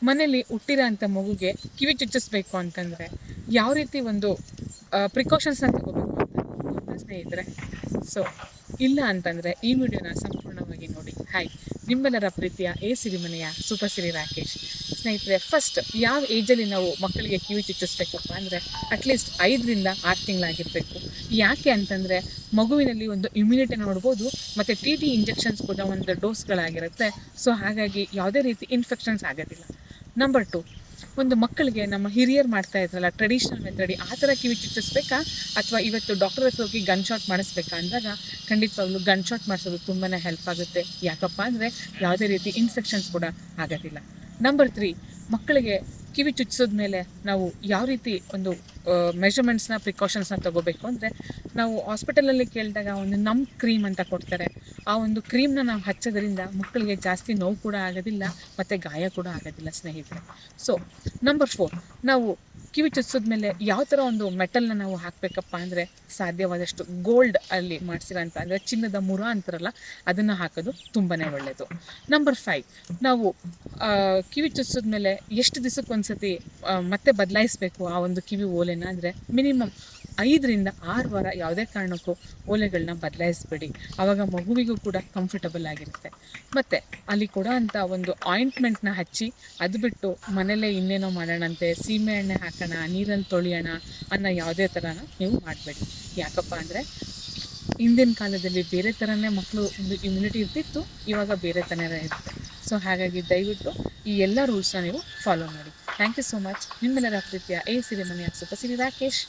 ಮನೇಲಿ ಹುಟ್ಟಿರೋ ಅಂಥ ಮಗುಗೆ ಕಿವಿ ಚುಚ್ಚಿಸ್ಬೇಕು ಅಂತಂದರೆ ಯಾವ ರೀತಿ ಒಂದು ಪ್ರಿಕಾಷನ್ಸ್ನ ತಗೋಬೇಕು ಅಂತ ಗೊತ್ತಾ ಸ್ನೇಹಿತರೆ? ಸೊ ಇಲ್ಲ ಅಂತಂದರೆ ಈ ವಿಡಿಯೋನ ಸಂಪೂರ್ಣವಾಗಿ ನೋಡಿ. ಹಾಯ್, ನಿಮ್ಮೆಲ್ಲರ ಪ್ರೀತಿಯ ಸಿರಿಮನೆಯ ಸುಪಸಿರಿ ರಾಕೇಶ್. ಸ್ನೇಹಿತರೆ, ಫಸ್ಟ್ ಯಾವ ಏಜಲ್ಲಿ ನಾವು ಮಕ್ಕಳಿಗೆ ಕಿವಿ ಚುಚ್ಚಿಸ್ಬೇಕಪ್ಪ ಅಂದರೆ ಅಟ್ಲೀಸ್ಟ್ 5ರಿಂದ 6 ತಿಂಗಳಾಗಿರಬೇಕು. ಯಾಕೆ ಅಂತಂದರೆ ಮಗುವಿನಲ್ಲಿ ಒಂದು ಇಮ್ಯುನಿಟಿ ನೋಡ್ಬೋದು, ಮತ್ತು TT ಇಂಜೆಕ್ಷನ್ಸ್ ಕೂಡ ಒಂದು ಡೋಸ್ಗಳಾಗಿರುತ್ತೆ. ಸೊ ಹಾಗಾಗಿ ಯಾವುದೇ ರೀತಿ ಇನ್ಫೆಕ್ಷನ್ಸ್ ಆಗೋದಿಲ್ಲ. ನಂಬರ್ 2, ಒಂದು ಮಕ್ಕಳಿಗೆ ನಮ್ಮ ಹಿರಿಯರು ಮಾಡ್ತಾ ಇದ್ರಲ್ಲ ಟ್ರೆಡಿಷ್ನಲ್ ಮೆಥಡಿ, ಆ ಥರ ಕಿವಿ ಚುಚ್ಚಿಸ್ಬೇಕಾ ಅಥವಾ ಇವತ್ತು ಡಾಕ್ಟರ್ ಹತ್ರ ಹೋಗಿ ಗನ್ ಶಾಟ್ ಮಾಡಿಸ್ಬೇಕಾ ಅಂದಾಗ ಖಂಡಿತವಾಗ್ಲೂ ಗನ್ ಶಾಟ್ ಮಾಡಿಸೋದು ತುಂಬಾ ಹೆಲ್ಪ್ ಆಗುತ್ತೆ. ಯಾಕಪ್ಪ ಅಂದರೆ ಯಾವುದೇ ರೀತಿ ಇನ್ಫೆಕ್ಷನ್ಸ್ ಕೂಡ ಆಗೋದಿಲ್ಲ. ನಂಬರ್ 3, ಮಕ್ಕಳಿಗೆ ಕಿವಿ ಚುಚ್ಚಿಸಿದ್ಮೇಲೆ ನಾವು ಯಾವ ರೀತಿ ಒಂದು ಮೆಷರ್ಮೆಂಟ್ಸ್ನ ಪ್ರಿಕಾಷನ್ಸ್ನ ತೊಗೋಬೇಕು ಅಂದರೆ, ನಾವು ಹಾಸ್ಪಿಟಲಲ್ಲಿ ಕೇಳಿದಾಗ ಒಂದು ನಮ್ ಕ್ರೀಮ್ ಅಂತ ಕೊಡ್ತಾರೆ. ಆ ಒಂದು ಕ್ರೀಮ್ನ ನಾವು ಹಚ್ಚೋದ್ರಿಂದ ಮಕ್ಕಳಿಗೆ ಜಾಸ್ತಿ ನೋವು ಕೂಡ ಆಗೋದಿಲ್ಲ ಮತ್ತು ಗಾಯ ಕೂಡ ಆಗೋದಿಲ್ಲ ಸ್ನೇಹಿತರೆ. ಸೊ ನಂಬರ್ 4, ನಾವು ಕಿವಿ ಚುಚ್ಚಿಸಿದ್ಮೇಲೆ ಯಾವ ಥರ ಒಂದು ಮೆಟಲ್ನ ನಾವು ಹಾಕಬೇಕಪ್ಪ ಅಂದರೆ ಸಾಧ್ಯವಾದಷ್ಟು ಗೋಲ್ಡ್ ಅಲ್ಲಿ ಮಾಡಿಸಿರೋಂಥ, ಅಂದರೆ ಚಿನ್ನದ ಮುರ ಅಂತಾರಲ್ಲ, ಅದನ್ನು ಹಾಕೋದು ತುಂಬಾ ಒಳ್ಳೆಯದು. ನಂಬರ್ 5, ನಾವು ಕಿವಿ ಚುಚ್ಚಿಸಿದ್ಮೇಲೆ ಎಷ್ಟು ದಿವಸಕ್ಕೊಂದ್ಸತಿ ಮತ್ತೆ ಬದಲಾಯಿಸಬೇಕು ಆ ಒಂದು ಕಿವಿ ಓಲೆನ ಅಂದರೆ ಮಿನಿಮಮ್ 5ರಿಂದ 6 ವಾರ ಯಾವುದೇ ಕಾರಣಕ್ಕೂ ಓಲೆಗಳನ್ನ ಬದಲಾಯಿಸಬೇಡಿ. ಆವಾಗ ಮಗುವಿಗೂ ಕೂಡ ಕಂಫರ್ಟಬಲ್ ಆಗಿರುತ್ತೆ. ಮತ್ತು ಅಲ್ಲಿ ಕೊಡೋ ಅಂಥ ಒಂದು ಆಯಿಂಟ್ಮೆಂಟ್ನ ಹಚ್ಚಿ, ಅದು ಬಿಟ್ಟು ಮನೇಲೇ ಇನ್ನೇನೋ ಮಾಡೋಣಂತೆ, ಸೀಮೆ ಎಣ್ಣೆ ಹಾಕೋಣ, ನೀರಲ್ಲಿ ತೊಳೆಯೋಣ ಅನ್ನೋ ಯಾವುದೇ ಥರನ ನೀವು ಮಾಡಬೇಡಿ. ಯಾಕಪ್ಪ ಅಂದರೆ ಹಿಂದಿನ ಕಾಲದಲ್ಲಿ ಬೇರೆ ಥರನೇ ಮಕ್ಕಳು ಒಂದು ಇಮ್ಯುನಿಟಿ ಇರ್ತಿತ್ತು, ಇವಾಗ ಬೇರೆ ಥರನೇ ಇರುತ್ತೆ. ಸೊ ಹಾಗಾಗಿ ದಯವಿಟ್ಟು ಈ ಎಲ್ಲ ರೂಲ್ಸ್ನ ನೀವು ಫಾಲೋ ಮಾಡಿ. Thank you so much. ನಿಮ್ಮೆಲ್ಲರ ಪ್ರೀತಿಯ ಸಿರಿಮನೆಯ ಸುಪಸಿರಿ ರಾಕೇಶ್.